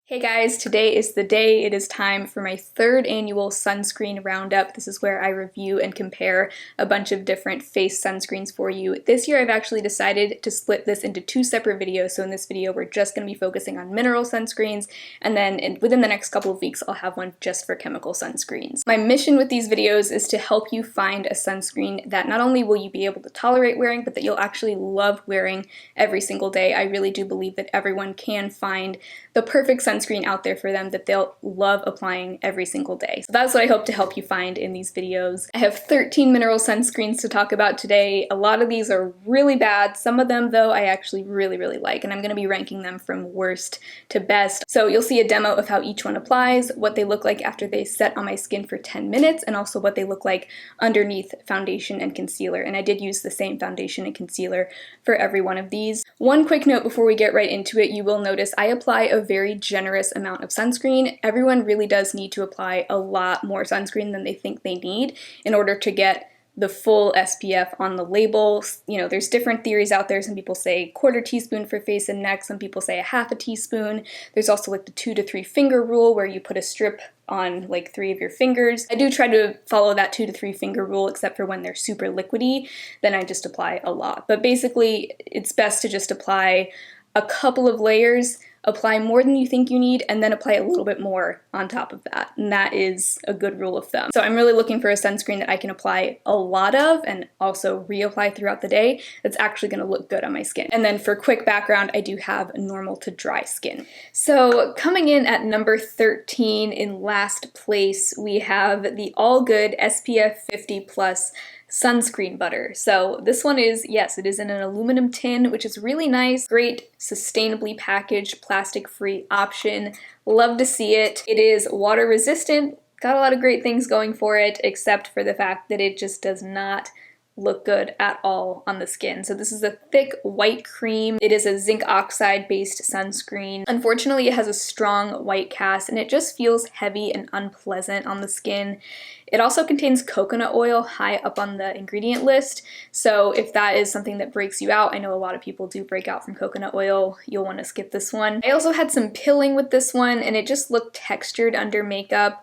Hey guys, today is the day. It is time for my third annual sunscreen roundup. This is where I review and compare a bunch of different face sunscreens for you. This year I've actually decided to split this into two separate videos. So in this video we're just going to be focusing on mineral sunscreens, and then within the next couple of weeks I'll have one just for chemical sunscreens. My mission with these videos is to help you find a sunscreen that not only will you be able to tolerate wearing, but that you'll actually love wearing every single day. I really do believe that everyone can find the perfect sunscreen out there for them that they'll love applying every single day. So that's what I hope to help you find in these videos. I have 13 mineral sunscreens to talk about today. A lot of these are really bad. Some of them though I actually really like, and I'm going to be ranking them from worst to best. So you'll see a demo of how each one applies, what they look like after they set on my skin for 10 minutes, and also what they look like underneath foundation and concealer. And I did use the same foundation and concealer for every one of these. One quick note before we get right into it, you will notice I apply a very generous amount of sunscreen. Everyone really does need to apply a lot more sunscreen than they think they need in order to get the full SPF on the label. You know, there's different theories out there. Some people say 1/4 teaspoon for face and neck. Some people say 1/2 teaspoon. There's also like the 2 to 3 finger rule where you put a strip on like 3 of your fingers. I do try to follow that 2 to 3 finger rule, except for when they're super liquidy, then I just apply a lot. But basically, it's best to just apply a couple of layers, apply more than you think you need, and then apply a little bit more on top of that. And that is a good rule of thumb. So I'm really looking for a sunscreen that I can apply a lot of and also reapply throughout the day that's actually going to look good on my skin. And then for quick background, I do have normal to dry skin. So coming in at number 13 in last place, we have the Allgood SPF 50+ sunscreen butter. So this one is, yes, it is in an aluminum tin, which is really nice. Great, sustainably packaged, plastic-free option. Love to see it. It is water resistant, got a lot of great things going for it, except for the fact that it just does not look good at all on the skin. So this is a thick white cream. It is a zinc oxide based sunscreen. Unfortunately, it has a strong white cast and it just feels heavy and unpleasant on the skin. It also contains coconut oil high up on the ingredient list. So if that is something that breaks you out, I know a lot of people do break out from coconut oil, you'll want to skip this one. I also had some pilling with this one and it just looked textured under makeup.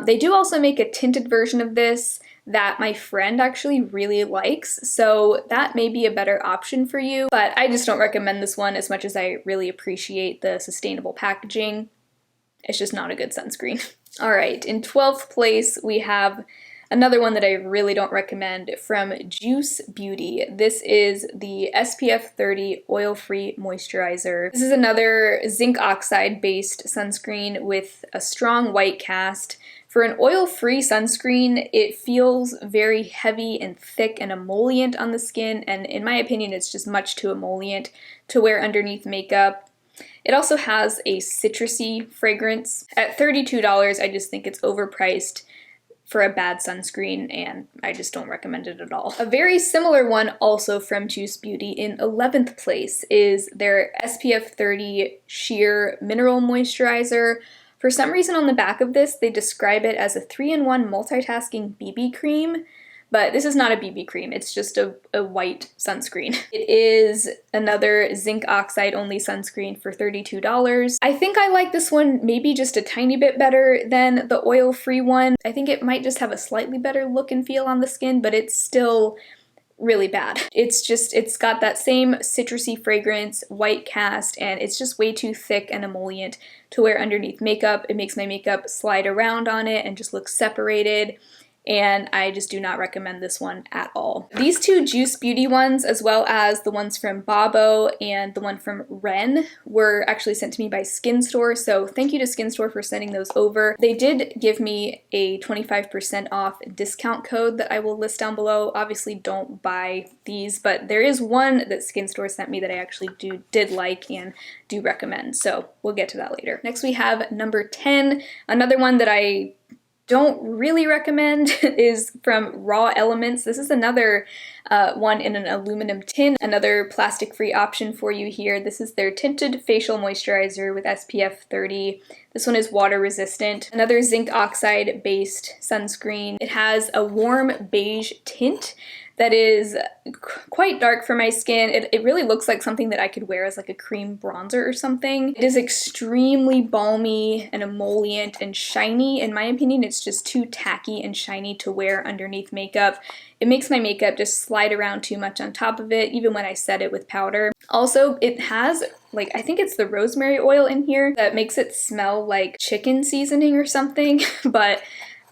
They do also make a tinted version of this that my friend actually really likes, so that may be a better option for you, but I just don't recommend this one as much as I really appreciate the sustainable packaging. It's just not a good sunscreen. Alright, in 12th place we have another one that I really don't recommend from Juice Beauty. This is the SPF 30 Oil-Free Moisturizer. This is another zinc oxide based sunscreen with a strong white cast. For an oil-free sunscreen, it feels very heavy and thick and emollient on the skin, and in my opinion it's just much too emollient to wear underneath makeup. It also has a citrusy fragrance. At $32, I just think it's overpriced for a bad sunscreen, and I just don't recommend it at all. A very similar one also from Juice Beauty in 11th place is their SPF 30 Sheer Mineral Moisturizer. For some reason on the back of this, they describe it as a 3-in-1 multitasking BB cream, but this is not a BB cream, it's just a white sunscreen. It is another zinc oxide only sunscreen for $32. I think I like this one maybe just a tiny bit better than the oil-free one. I think it might just have a slightly better look and feel on the skin, but it's still really bad. It's got that same citrusy fragrance, white cast, and it's just way too thick and emollient to wear underneath makeup. It makes my makeup slide around on it and just look separated, and I just do not recommend this one at all. These two Juice Beauty ones, as well as the ones from Babo and the one from REN, were actually sent to me by Skin Store, so thank you to Skin Store for sending those over. They did give me a 25% off discount code that I will list down below. Obviously don't buy these, but there is one that Skin Store sent me that I actually did like and do recommend, so we'll get to that later. Next we have number 10, another one that I don't really recommend is from Raw Elements. This is another one in an aluminum tin, another plastic-free option for you here. This is their Tinted Facial Moisturizer with SPF 30. This one is water resistant. Another zinc oxide based sunscreen. It has a warm beige tint that is quite dark for my skin. It really looks like something that I could wear as like a cream bronzer or something. It is extremely balmy and emollient and shiny. In my opinion, it's just too tacky and shiny to wear underneath makeup. It makes my makeup just slide around too much on top of it, even when I set it with powder. Also, it has, like, I think it's the rosemary oil in here that makes it smell like chicken seasoning or something, but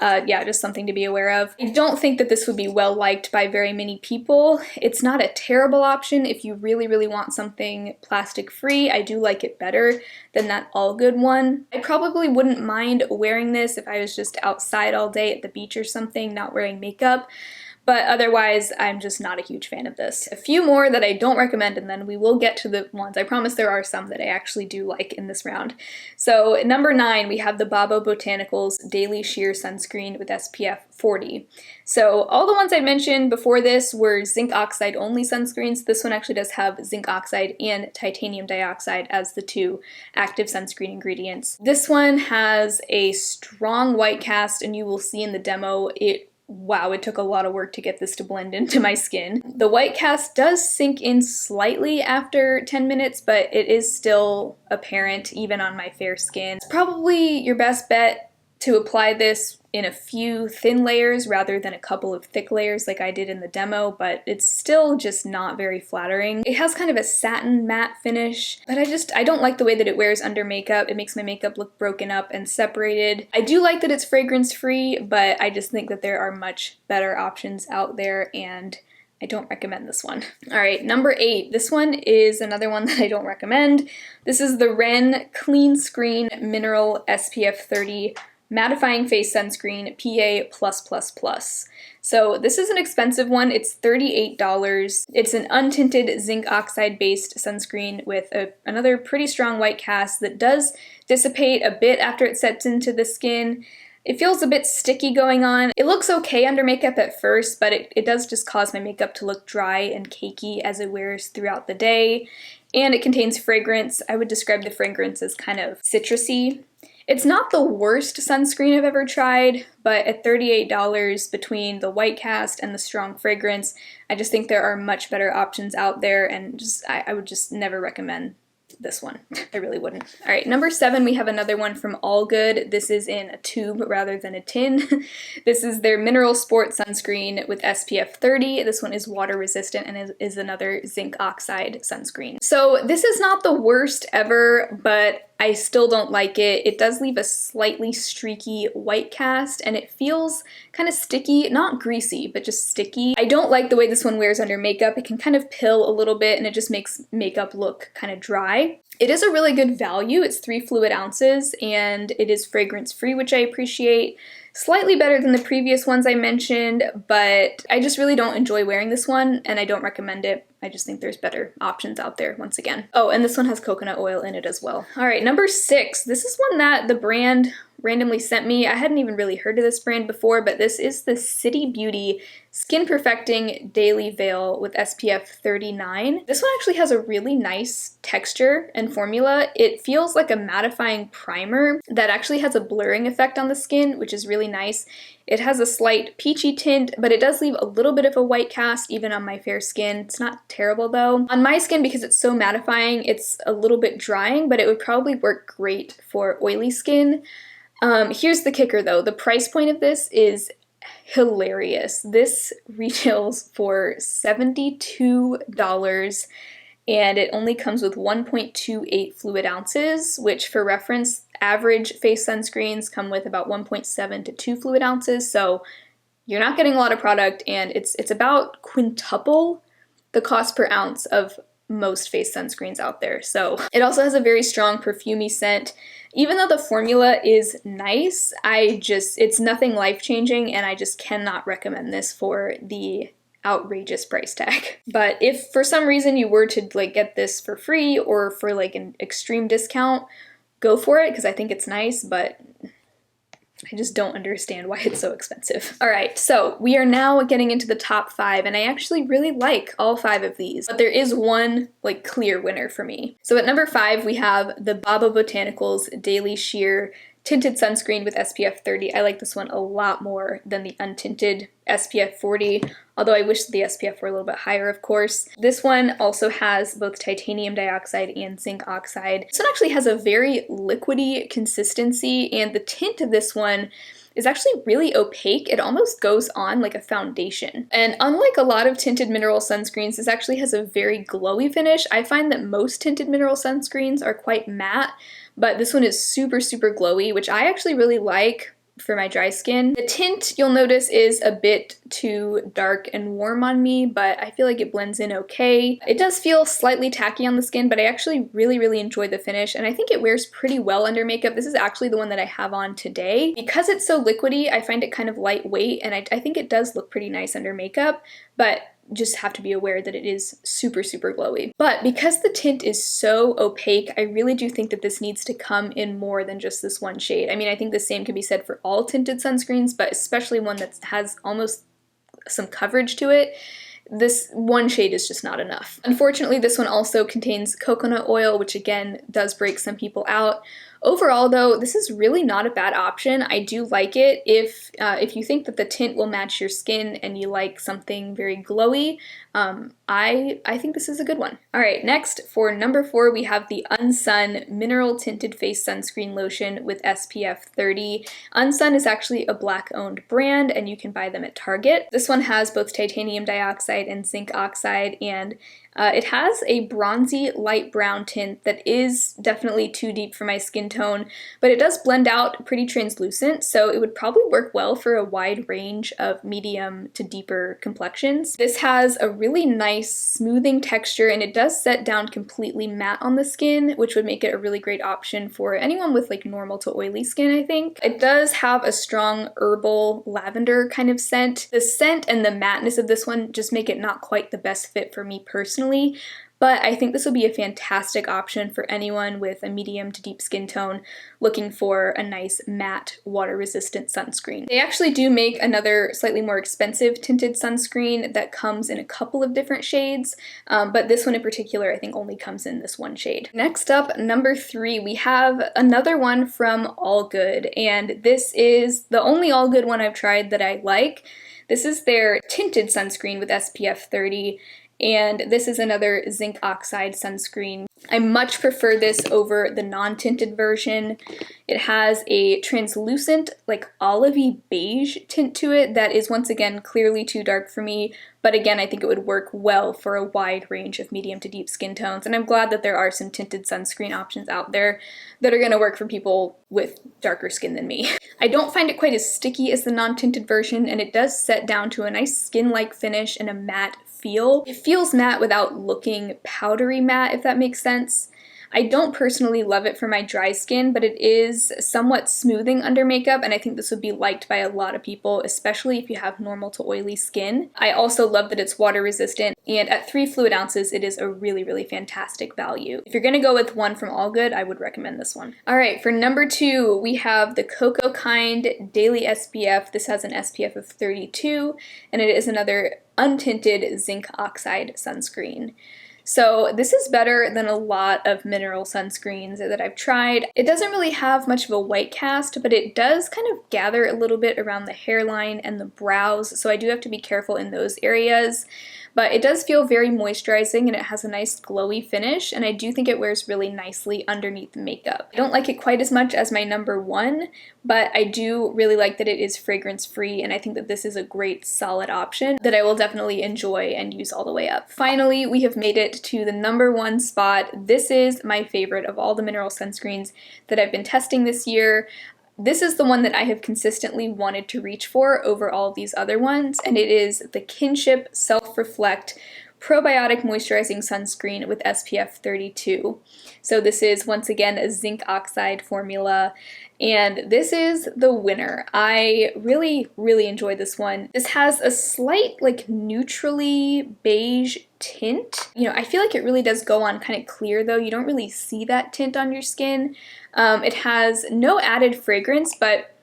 yeah, just something to be aware of. I don't think that this would be well liked by very many people. It's not a terrible option if you really, really want something plastic free. I do like it better than that Allgood one. I probably wouldn't mind wearing this if I was just outside all day at the beach or something, not wearing makeup. But otherwise, I'm just not a huge fan of this. A few more that I don't recommend, and then we will get to the ones. I promise there are some that I actually do like in this round. So number 9, we have the Babo Botanicals Daily Sheer Sunscreen with SPF 40. So all the ones I mentioned before this were zinc oxide only sunscreens. This one actually does have zinc oxide and titanium dioxide as the 2 active sunscreen ingredients. This one has a strong white cast, and you will see in the demo wow, it took a lot of work to get this to blend into my skin. The white cast does sink in slightly after 10 minutes, but it is still apparent even on my fair skin. It's probably your best bet to apply this in a few thin layers rather than a couple of thick layers like I did in the demo, but it's still just not very flattering. It has kind of a satin matte finish, but I don't like the way that it wears under makeup. It makes my makeup look broken up and separated. I do like that it's fragrance free, but I just think that there are much better options out there, and I don't recommend this one. All right, number 8. This one is another one that I don't recommend. This is the REN Clean Screen Mineral SPF 30 Mattifying Face Sunscreen PA+++. So this is an expensive one. It's $38. It's an untinted zinc oxide based sunscreen with another pretty strong white cast that does dissipate a bit after it sets into the skin. It feels a bit sticky going on. It looks okay under makeup at first, but it does just cause my makeup to look dry and cakey as it wears throughout the day. And it contains fragrance. I would describe the fragrance as kind of citrusy. It's not the worst sunscreen I've ever tried, but at $38 between the white cast and the strong fragrance, I just think there are much better options out there, and I would just never recommend this one. I really wouldn't. All right, number 7, we have another one from Allgood. This is in a tube rather than a tin. This is their Mineral Sport Sunscreen with SPF 30. This one is water resistant and is another zinc oxide sunscreen. So this is not the worst ever, but I still don't like it. It does leave a slightly streaky white cast, and it feels kind of sticky, not greasy, but just sticky. I don't like the way this one wears under makeup. It can kind of pill a little bit, and it just makes makeup look kind of dry. It is a really good value. It's 3 fluid ounces, and it is fragrance-free, which I appreciate. Slightly better than the previous ones I mentioned, but I just really don't enjoy wearing this one, and I don't recommend it. I just think there's better options out there, once again. Oh, and this one has coconut oil in it as well. All right, number 6. This is one that the brand randomly sent me. I hadn't even really heard of this brand before, but this is the City Beauty Skin Perfecting Daily Veil with SPF 39. This one actually has a really nice texture and formula. It feels like a mattifying primer that actually has a blurring effect on the skin, which is really nice. It has a slight peachy tint, but it does leave a little bit of a white cast even on my fair skin. It's not terrible though. On my skin, because it's so mattifying, it's a little bit drying, but it would probably work great for oily skin. Here's the kicker though. The price point of this is hilarious. This retails for $72, and it only comes with 1.28 fluid ounces, which for reference, average face sunscreens come with about 1.7 to 2 fluid ounces, so you're not getting a lot of product, and it's about quintuple the cost per ounce of most face sunscreens out there. So it also has a very strong perfumey scent. Even though the formula is nice, it's nothing life-changing, and I just cannot recommend this for the outrageous price tag. But if for some reason you were to get this for free or for an extreme discount, go for it, because I think it's nice, but I just don't understand why it's so expensive. All right, so we are now getting into the top 5, and I actually really like all 5 of these, but there is one clear winner for me. So at number 5, we have the Babo Botanicals Daily Sheer Tinted Sunscreen with SPF 30. I like this one a lot more than the untinted SPF 40. although I wish the SPF were a little bit higher, of course. This one also has both titanium dioxide and zinc oxide. This one actually has a very liquidy consistency, and the tint of this one is actually really opaque. It almost goes on like a foundation. And unlike a lot of tinted mineral sunscreens, this actually has a very glowy finish. I find that most tinted mineral sunscreens are quite matte, but this one is super, super glowy, which I actually really like for my dry skin. The tint, you'll notice, is a bit too dark and warm on me, but I feel like it blends in okay. It does feel slightly tacky on the skin, but I actually really, really enjoy the finish, and I think it wears pretty well under makeup. This is actually the one that I have on today. Because it's so liquidy, I find it kind of lightweight, and I think it does look pretty nice under makeup, but just have to be aware that it is super, super glowy. But because the tint is so opaque, I really do think that this needs to come in more than just this one shade. I mean, I think the same could be said for all tinted sunscreens, but especially one that has almost some coverage to it. This one shade is just not enough. Unfortunately, this one also contains coconut oil, which again does break some people out. Overall though, this is really not a bad option. I do like it if you think that the tint will match your skin and you like something very glowy. I think this is a good one. Alright, next for number 4 we have the Unsun Mineral Tinted Face Sunscreen Lotion with SPF 30. Unsun is actually a Black-owned brand and you can buy them at Target. This one has both titanium dioxide and zinc oxide, and it has a bronzy light brown tint that is definitely too deep for my skin tone, but it does blend out pretty translucent, so it would probably work well for a wide range of medium to deeper complexions. This has a really nice smoothing texture, and it does set down completely matte on the skin, which would make it a really great option for anyone with like normal to oily skin, I think. It does have a strong herbal lavender kind of scent. The scent and the matteness of this one just make it not quite the best fit for me personally, but I think this will be a fantastic option for anyone with a medium to deep skin tone looking for a nice matte water-resistant sunscreen. They actually do make another slightly more expensive tinted sunscreen that comes in a couple of different shades, but this one in particular I think only comes in this one shade. Next up, number 3, we have another one from Allgood, and this is the only Allgood one I've tried that I like. This is their tinted sunscreen with SPF 30. And this is another zinc oxide sunscreen. I much prefer this over the non-tinted version. It has a translucent, like olivey beige tint to it that is once again clearly too dark for me, but again I think it would work well for a wide range of medium to deep skin tones, and I'm glad that there are some tinted sunscreen options out there that are going to work for people with darker skin than me. I don't find it quite as sticky as the non-tinted version, and it does set down to a nice skin-like finish and a matte feel. It feels matte without looking powdery matte, if that makes sense. I don't personally love it for my dry skin, but it is somewhat smoothing under makeup, and I think this would be liked by a lot of people, especially if you have normal to oily skin. I also love that it's water resistant, and at 3 fluid ounces, it is a really, really fantastic value. If you're gonna go with one from Allgood, I would recommend this one. Alright, for number 2, we have the Cocokind Daily SPF. This has an SPF of 32, and it is another untinted zinc oxide sunscreen. So this is better than a lot of mineral sunscreens that I've tried. It doesn't really have much of a white cast, but it does kind of gather a little bit around the hairline and the brows, so I do have to be careful in those areas. But it does feel very moisturizing, and it has a nice glowy finish, and I do think it wears really nicely underneath makeup. I don't like it quite as much as my number 1, but I do really like that it is fragrance free, and I think that this is a great solid option that I will definitely enjoy and use all the way up. Finally, we have made it to the number 1 spot. This is my favorite of all the mineral sunscreens that I've been testing this year. This is the one that I have consistently wanted to reach for over all of these other ones, and it is the Kinship Self-Reflect Probiotic Moisturizing Sunscreen with SPF 32. So this is once again a zinc oxide formula, and this is the winner. I really, really enjoyed this one. This has a slight like neutrally beige tint. You know, I feel like it really does go on kind of clear though. You don't really see that tint on your skin. It has no added fragrance, but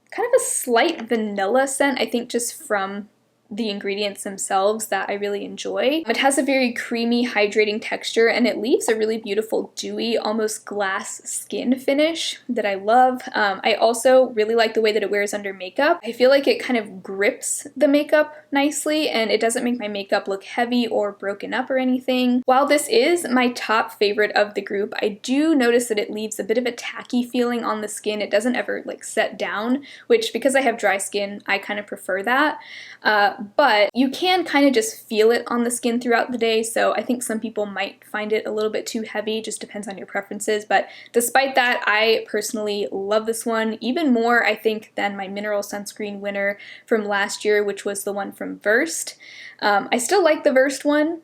kind of a slight vanilla scent, I think just from the ingredients themselves that I really enjoy. It has a very creamy, hydrating texture, and it leaves a really beautiful, dewy, almost glass skin finish that I love. I also really like the way that it wears under makeup. I feel like it kind of grips the makeup nicely, and it doesn't make my makeup look heavy or broken up or anything. While this is my top favorite of the group, I do notice that it leaves a bit of a tacky feeling on the skin. It doesn't ever like set down, which because I have dry skin, I kind of prefer that. But you can kind of just feel it on the skin throughout the day, so I think some people might find it a little bit too heavy, just depends on your preferences. But despite that, I personally love this one even more, I think, than my mineral sunscreen winner from last year, which was the one from Versed. I still like the Versed one,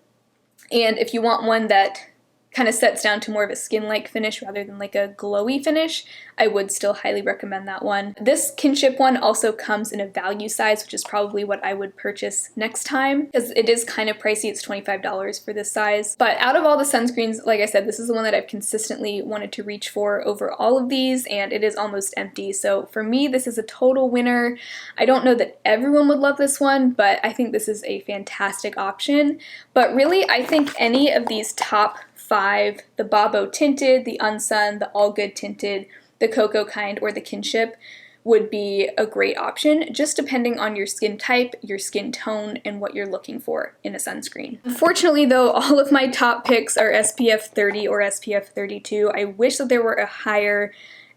and if you want one that kind of sets down to more of a skin-like finish rather than like a glowy finish, I would still highly recommend that one. This Kinship one also comes in a value size, which is probably what I would purchase next time, because it is kind of pricey. It's $25 for this size. But out of all the sunscreens, like I said, this is the one that I've consistently wanted to reach for over all of these, and it is almost empty. So for me, this is a total winner. I don't know that everyone would love this one, but I think this is a fantastic option. But really, I think any of these top 5, the Babo Tinted, the Unsun, the Allgood Tinted, the Cocokind, or the Kinship, would be a great option, just depending on your skin type, your skin tone, and what you're looking for in a sunscreen. Unfortunately though, all of my top picks are SPF 30 or SPF 32. I wish that there were a higher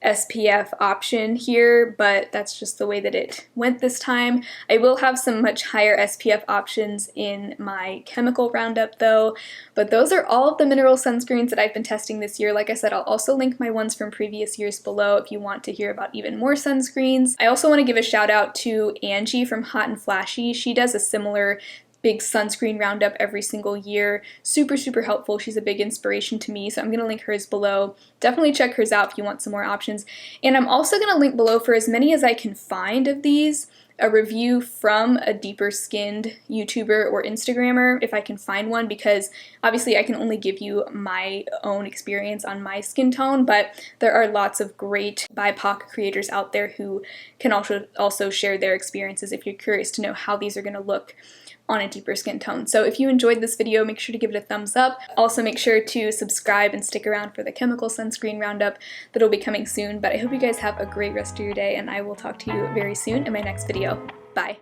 SPF option here, but that's just the way that it went this time. I will have some much higher SPF options in my chemical roundup though, but those are all of the mineral sunscreens that I've been testing this year. Like I said, I'll also link my ones from previous years below if you want to hear about even more sunscreens. I also want to give a shout out to Angie from Hot and Flashy. She does a similar big sunscreen roundup every single year. Super, super helpful. She's a big inspiration to me, so I'm going to link hers below. Definitely check hers out if you want some more options. And I'm also going to link below, for as many as I can find of these, a review from a deeper skinned YouTuber or Instagrammer, if I can find one, because obviously I can only give you my own experience on my skin tone, but there are lots of great BIPOC creators out there who can also share their experiences if you're curious to know how these are going to look on a deeper skin tone. So if you enjoyed this video, make sure to give it a thumbs up. Also make sure to subscribe and stick around for the chemical sunscreen roundup that'll be coming soon. But I hope you guys have a great rest of your day, and I will talk to you very soon in my next video. Bye.